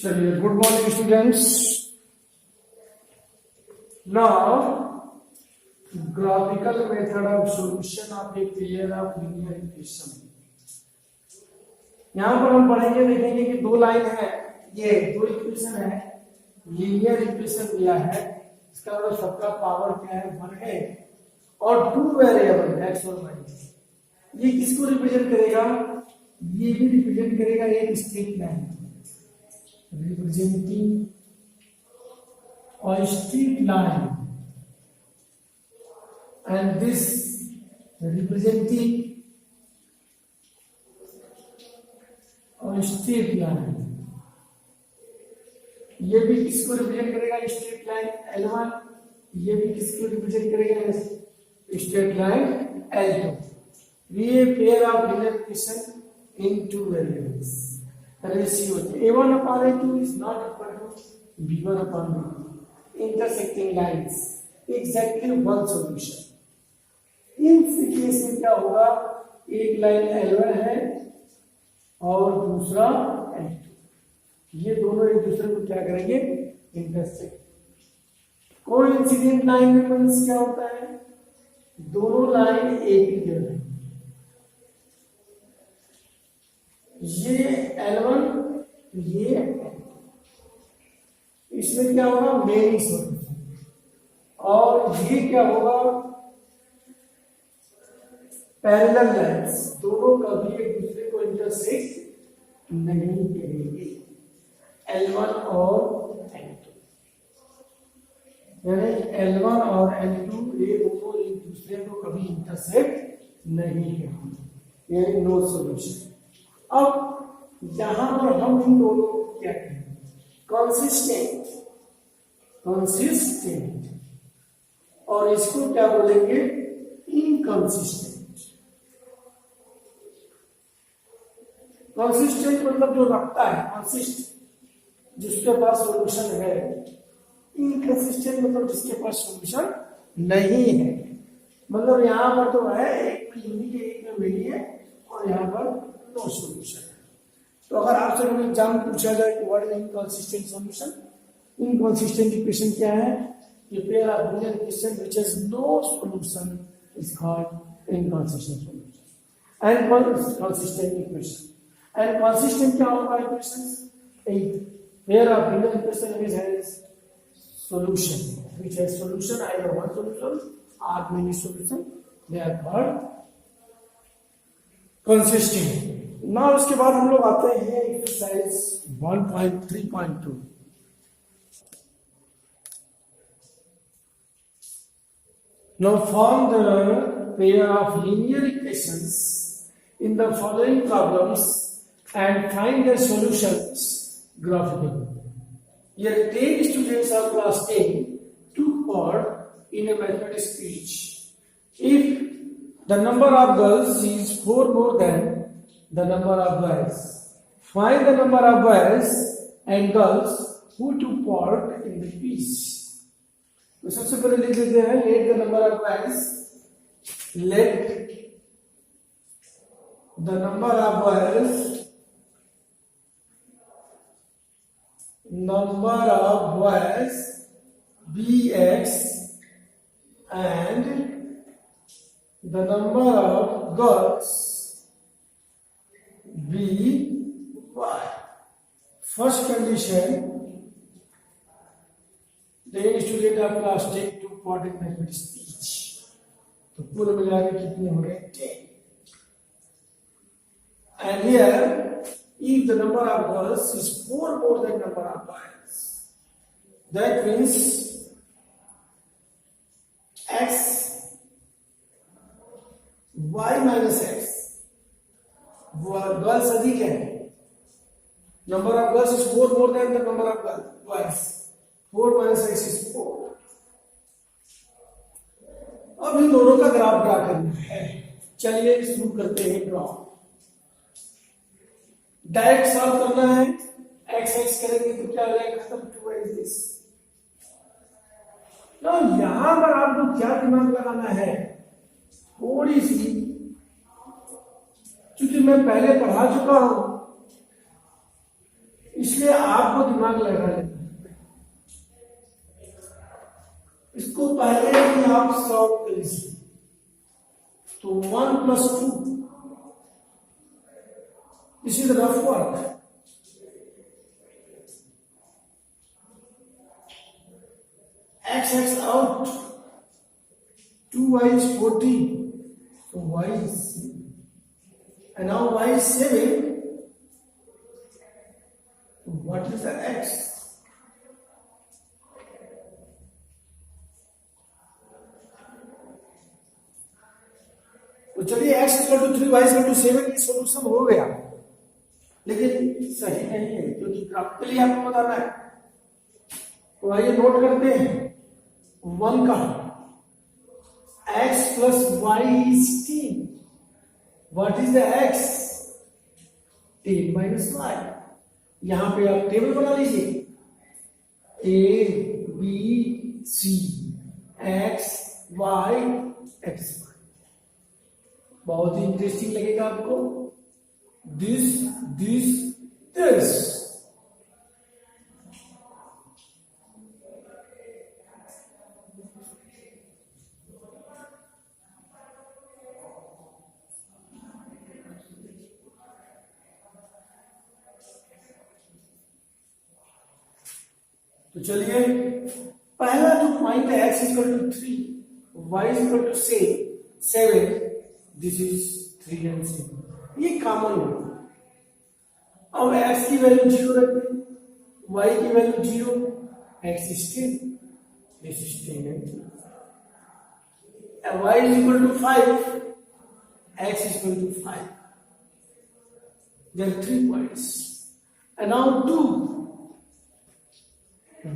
चलिए, good morning students. Now graphical method of solution of a pair of linear equation. यहां पर हम पढ़ेंगे, देखेंगे कि दो लाइन है, ये दो इक्वेशन है, लीनियर इक्वेशन दिया है, इसका मतलब सबका पावर क्या है, 1 है, और 2 वेरिएबल एक्स और वाई। ये किसको रिप्रेजेंट करेगा? ये भी रिप्रेजेंट करेगा एक straight line, representing a straight line, and this representing a straight line। ये भी किसको रिप्रेजेंट करेगा? Straight line L1। ये भी किसको रिप्रेजेंट करेगा? Straight line L2। ये pair of linear equation in 2 variables. Ratio A1 upon A2 is not equal to B1 upon B2, intersecting lines, exactly one solution। In case में क्या होगा? एक line L1 है और दूसरा L2, ये दोनों एक दूसरे को क्या करेंगे? इंटरसेक्ट। कोइंसिडेंट लाइन में मींस क्या होता है? दोनों लाइन एक ही जगह, ये L1 ये L2, इसमें क्या होगा? Main solution. और ये क्या होगा? पैरेलल लाइंस, दोनों कभी एक दूसरे को इंटरसेक्ट नहीं करेंगे, L1 और L2। यानी L1 और L2 ये दोनों एक दूसरे को कभी इंटरसेक्ट नहीं करेंगे, यानी नो सॉल्यूशन। अब यहां पर हम इन दोनों को क्या कहेंगे? कंसिस्टेंट, कंसिस्टेंट, और इसको क्या बोलेंगे? इनकंसिस्टेंट। कंसिस्टेंट मतलब जो रखता है, कंसिस्ट जिसके पास सॉल्यूशन है। इनकंसिस्टेंट मतलब जिसके पास सॉल्यूशन नहीं है। मतलब यहां पर तो है, एक में यूनिट है, एक में वेरी है, और यहां पर नो सॉल्यूशन है। तो अगर आपसे कोई एग्जाम पूछा जाए कि what is inconsistent solution, inconsistent equation क्या है? ये pair of linear equation which has no solution is called inconsistent solution and consistent equation. And consistent क्या होगा? Equations a pair of linear equation which has solution either one solution or many solution, they are called consistent। ना उसके बाद हम लोग आते हैं exercise 1.3.2। Now form the pair of linear equations in the following problems and find their solutions graphically। Here 10 students of class 10 took part in a mathematics quiz। If the number of girls is 4 more than the number of boys, find the number of boys and girls who took part in the quiz। तो सबसे पहले लिख देते हैं, let the number of boys, let the number of boys, number of boys be x and the number of girls be y। First condition, the student of class 10 took part in mathematics quiz। तो कुल मिलाकर कितने हो गए? 10। And here if the number of girls is 4 more than number of boys, that means x, y minus x, girls अधिक है, number of girls is 4 more than the number of boys, 4 minus x is 4। अब इन दोनों का graph draw करना है। चलिए शुरू करते हैं ग्राफ। डायरेक्ट सॉल्व करना है, एक्स एक्स करेंगे तो क्या हो जाएगा? खत्म। 2 दिस। तो यहां पर आपको क्या दिमाग लगाना है? थोड़ी सी, क्योंकि मैं पहले पढ़ा चुका हूं, इसलिए आपको दिमाग लगा लेना है। इसको पहले ही आप सॉल्व कर लीजिए। तो 1 + 2, this is rough work. x out, 2y is 14, so y is 7. And now y is 7. What is the x? तो चलिए x = 3, y = 7 की सॉल्यूशन हो गया, लेकिन सही नहीं है क्योंकि प्रैक्टिकली आपको बताना है। तो आइए नोट करते हैं 1 का x + y is 10. What is the x? 10 - y. यहां पे आप टेबल बना लीजिए, a b c x y x y। बहुत ही इंटरेस्टिंग लगेगा आपको। दिस दिस दिस तो चलिए पहला जो पॉइंट है x = 3, y = 7, this is 3 and 7, ये कॉमन है। अब x की वैल्यू 0 रखते हैं, y की value 0, x is 10, this is 10 and 3, y = 5, x = 5. There are 3 points. And now 2,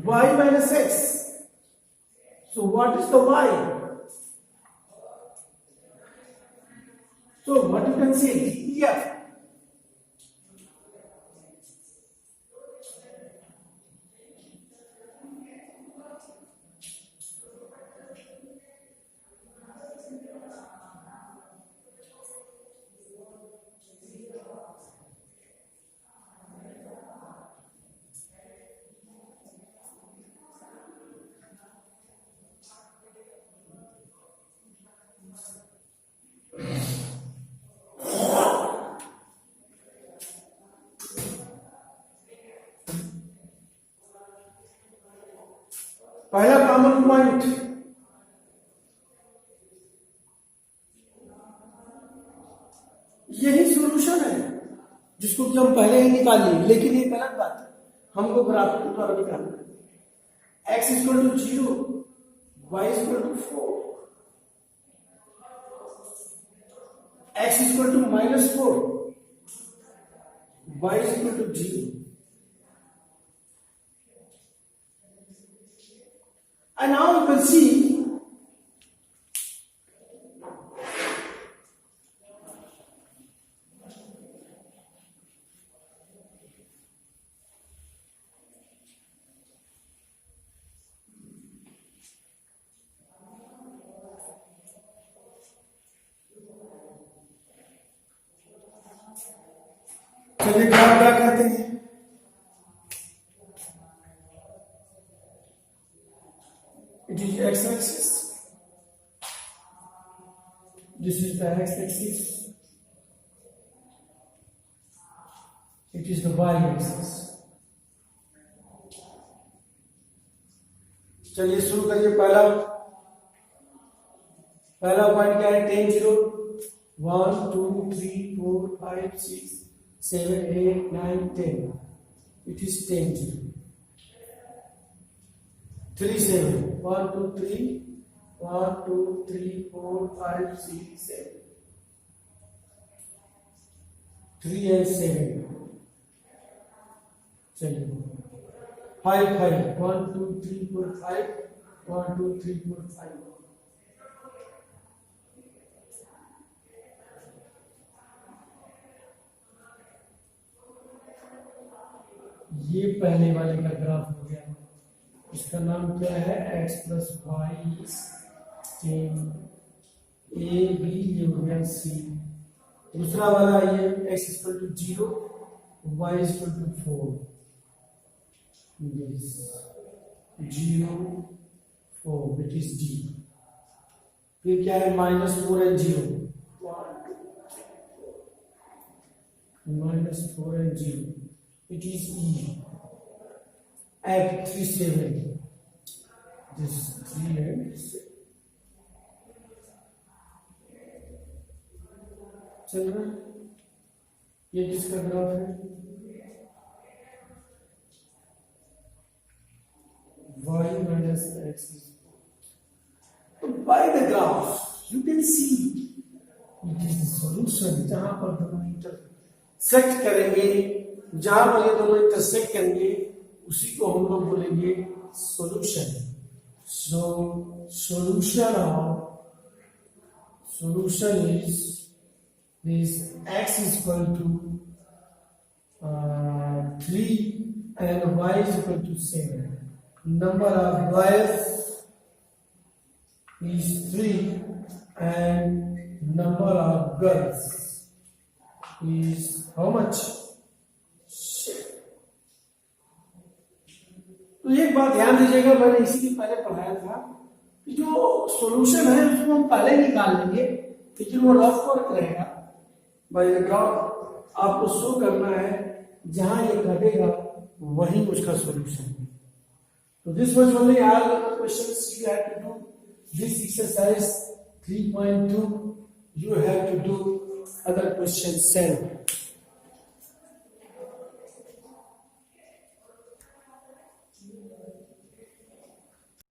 y - x. So what is the y? So what you can say, df. पहला common point, यही solution है जिसको कि हम पहले ही निकाल लिए, लेकिन ये गलत बात है, हमको ग्राफ के द्वारा निकालना है। x = 0, y = 4, x = -4, y = 0. And now you can see चलिए ग्राफ क्या कहते हैं। It is x-axis. This is the x-axis. It is the y-axis. चलिए शुरू करिए। पहला पॉइंट क्या है? 10 0 1 2 3 4 5 6 7 8 9 10. It is 10 0 3 7 1 2 3 1 2 3 4 5 6 7 3 and 7. चलिए 5 5 1 2 3 4 5 1 2 3 4 5. ये पहले वाले का ग्राफ हो गया। इसका नाम क्या है? x + y is 10, a b ये हो गया c। दूसरा वाला ये x = 0 y = 4 this 0 4 which is D. फिर क्या है -4 and 0 -4 and 0 which is E at 3 7 this 3 and 7 चल रहा है। ये किसका ग्राफ है y minus x is by the graph you can see it is the solution जहां पर दोनों इंटरसेक्ट करेंगे जहां पर ये दोनों इंटरसेक्ट करेंगे उसी को हम लोग बोलेंगे solution. So solution is this x is equal to 3 and y is equal to 7. Number of boys is 3 and number of girls is how much? 6. तो एक बात ध्यान दीजिएगा, मैंने इसलिए पहले पढ़ाया था कि जो सॉल्यूशन है उसको हम पहले निकाल लेंगे, लेकिन वो रफ वर्क रहेगा। बाय द ग्राफ आपको शो करना है जहां ये कटेगा वही उसका सॉल्यूशन है। So this was only all the questions you have to do. This exercise 3.2 you have to do other questions self.